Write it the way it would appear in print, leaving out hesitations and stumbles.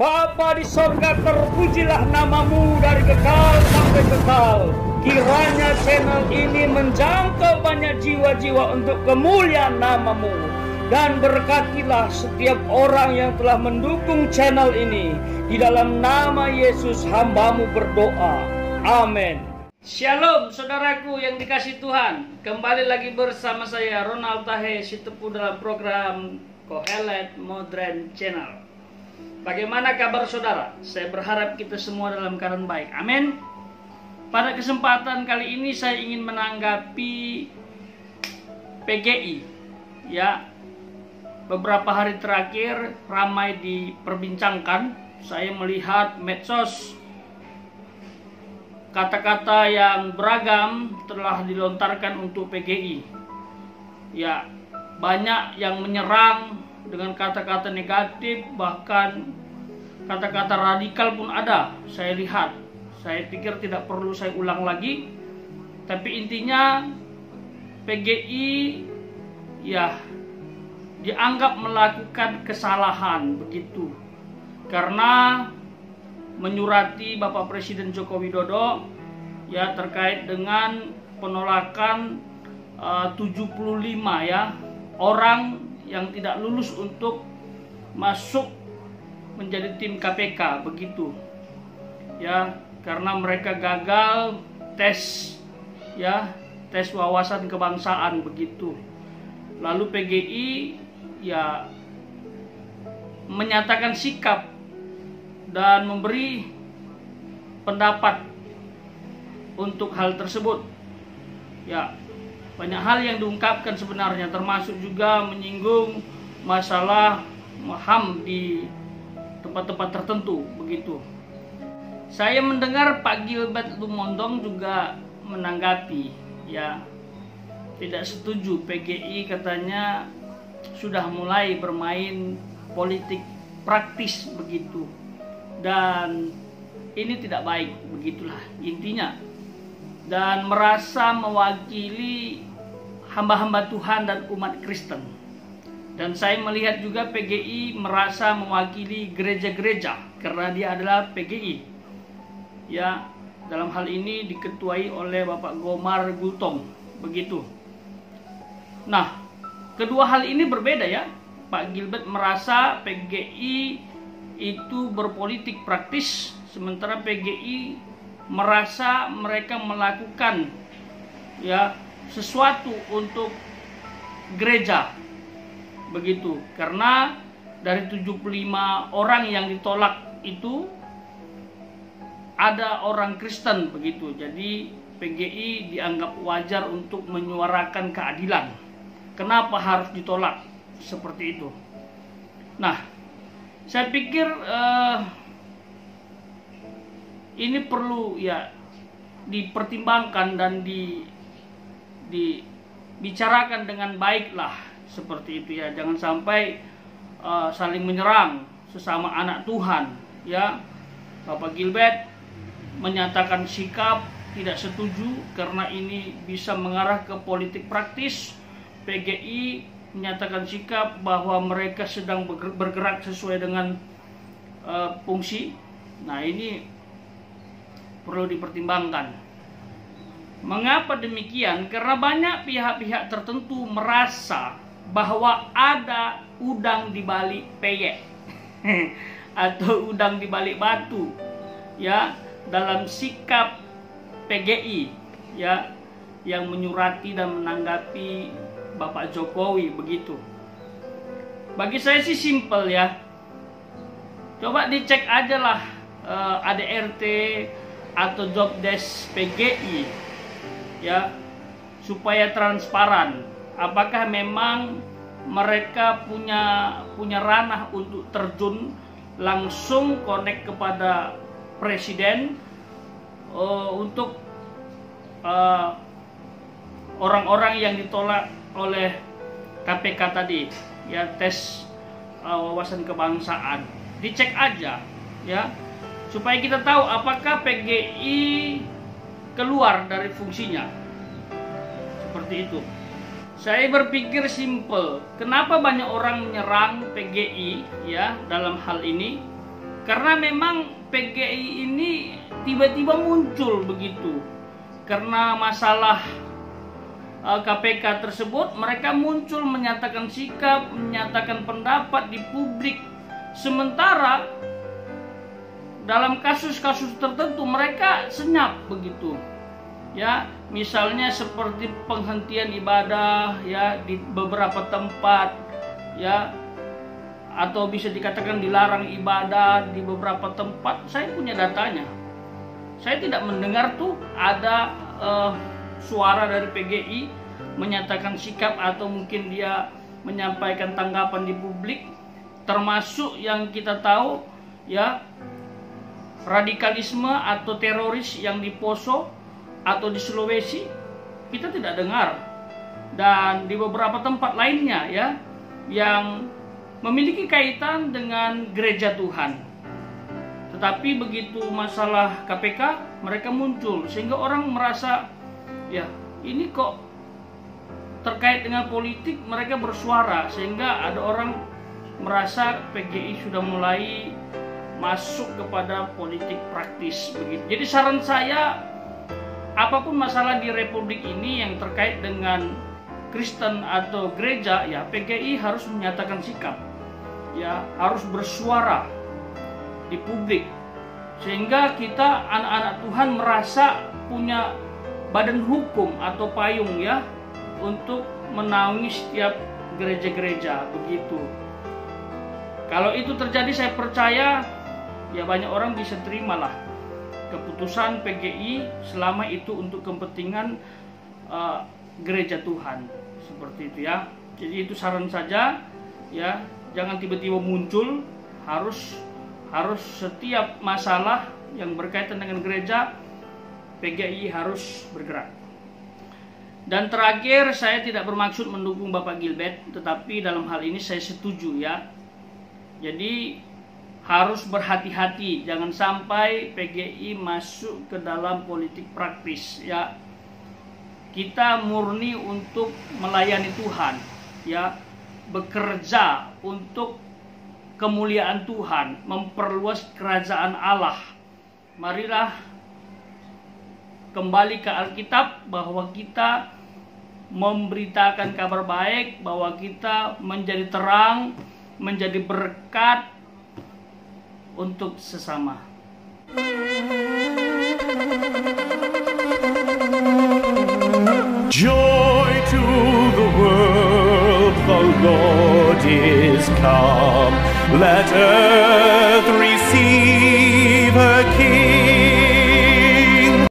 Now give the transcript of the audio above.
Bapa di sorga, terpujilah namamu dari kekal sampai kekal. Kiranya channel ini menjangkau banyak jiwa-jiwa untuk kemuliaan namamu. Dan berkatilah setiap orang yang telah mendukung channel ini. Di dalam nama Yesus hambamu berdoa. Amin. Shalom saudaraku yang dikasih Tuhan. Kembali lagi bersama saya Ronald Tahe Sitepu dalam program Kohelet Modern Channel. Bagaimana kabar saudara? Saya berharap kita semua dalam keadaan baik. Amin. Pada kesempatan kali ini saya ingin menanggapi PGI. Ya, beberapa hari terakhir ramai diperbincangkan. Saya melihat medsos, kata-kata yang beragam telah dilontarkan untuk PGI. Ya, banyak yang menyerang dengan kata-kata negatif, bahkan kata-kata radikal pun ada. Saya lihat, saya pikir tidak perlu saya ulang lagi. Tapi intinya PGI ya dianggap melakukan kesalahan begitu, karena menyurati Bapak Presiden Joko Widodo ya terkait dengan penolakan 75 ya orang yang tidak lulus untuk masuk menjadi tim KPK begitu ya, karena mereka gagal tes ya, tes wawasan kebangsaan begitu. Lalu PGI ya menyatakan sikap dan memberi pendapat untuk hal tersebut. Ya, banyak hal yang diungkapkan sebenarnya, termasuk juga menyinggung masalah HAM di tempat-tempat tertentu begitu. Saya mendengar Pak Gilbert Lumondong juga menanggapi ya, tidak setuju PGI katanya sudah mulai bermain politik praktis begitu, dan ini tidak baik begitulah intinya, dan merasa mewakili hamba-hamba Tuhan dan umat Kristen. Dan saya melihat juga PGI merasa mewakili gereja-gereja karena dia adalah PGI ya, dalam hal ini diketuai oleh Bapak Gomar Gultom begitu. Nah, kedua hal ini berbeda ya. Pak Gilbert merasa PGI itu berpolitik praktis, sementara PGI merasa mereka melakukan ya sesuatu untuk gereja begitu, karena dari 75 orang yang ditolak itu ada orang Kristen begitu. Jadi PGI dianggap wajar untuk menyuarakan keadilan. Kenapa harus ditolak seperti itu? Nah, saya pikir ini perlu ya dipertimbangkan dan dibicarakan dengan baik lah seperti itu ya. Jangan sampai saling menyerang sesama anak Tuhan ya. Bapak Gilbert menyatakan sikap tidak setuju karena ini bisa mengarah ke politik praktis. PGI menyatakan sikap bahwa mereka sedang bergerak sesuai dengan fungsi. Nah, ini perlu dipertimbangkan. Mengapa demikian? Karena banyak pihak-pihak tertentu merasa bahwa ada udang di balik peyek atau udang di balik batu ya dalam sikap PGI ya yang menyurati dan menanggapi Bapak Jokowi begitu. Bagi saya sih simpel ya. Coba dicek aja lah ADRT atau job desk PGI ya, supaya transparan. Apakah memang mereka punya ranah untuk terjun langsung connect kepada presiden untuk orang-orang yang ditolak oleh KPK tadi ya, tes wawasan kebangsaan. Dicek aja ya, supaya kita tahu apakah PGI keluar dari fungsinya seperti itu. Saya berpikir simpel, kenapa banyak orang menyerang PGI ya dalam hal ini? Karena memang PGI ini tiba-tiba muncul begitu. Karena masalah KPK tersebut, mereka muncul menyatakan sikap, menyatakan pendapat di publik. Sementara dalam kasus-kasus tertentu mereka senyap begitu. Ya, misalnya seperti penghentian ibadah ya di beberapa tempat ya, atau bisa dikatakan dilarang ibadah di beberapa tempat. Saya punya datanya. Saya tidak mendengar tuh ada suara dari PGI menyatakan sikap atau mungkin dia menyampaikan tanggapan di publik, termasuk yang kita tahu ya, radikalisme atau teroris yang di Poso atau di Sulawesi kita tidak dengar, dan di beberapa tempat lainnya ya yang memiliki kaitan dengan gereja Tuhan. Tetapi begitu masalah KPK mereka muncul, sehingga orang merasa ya ini kok terkait dengan politik mereka bersuara, sehingga ada orang merasa PGI sudah mulai masuk kepada politik praktis begitu. Jadi saran saya, apapun masalah di Republik ini yang terkait dengan Kristen atau gereja, ya PGI harus menyatakan sikap, ya harus bersuara di publik, sehingga kita anak-anak Tuhan merasa punya badan hukum atau payung ya untuk menaungi setiap gereja-gereja begitu. Kalau itu terjadi, saya percaya ya banyak orang bisa terimalah keputusan PGI selama itu untuk kepentingan gereja Tuhan, seperti itu ya. Jadi itu saran saja ya, jangan tiba-tiba muncul, harus setiap masalah yang berkaitan dengan gereja PGI harus bergerak. Dan terakhir, saya tidak bermaksud mendukung Bapak Gilbert, tetapi dalam hal ini saya setuju ya. Jadi harus berhati-hati, jangan sampai PGI masuk ke dalam politik praktis ya. Kita murni untuk melayani Tuhan ya, bekerja untuk kemuliaan Tuhan, memperluas kerajaan Allah. Marilah kembali ke Alkitab, bahwa kita memberitakan kabar baik, bahwa kita menjadi terang, menjadi berkat untuk sesama. Joy to the world, the Lord is come. Let earth receive her King.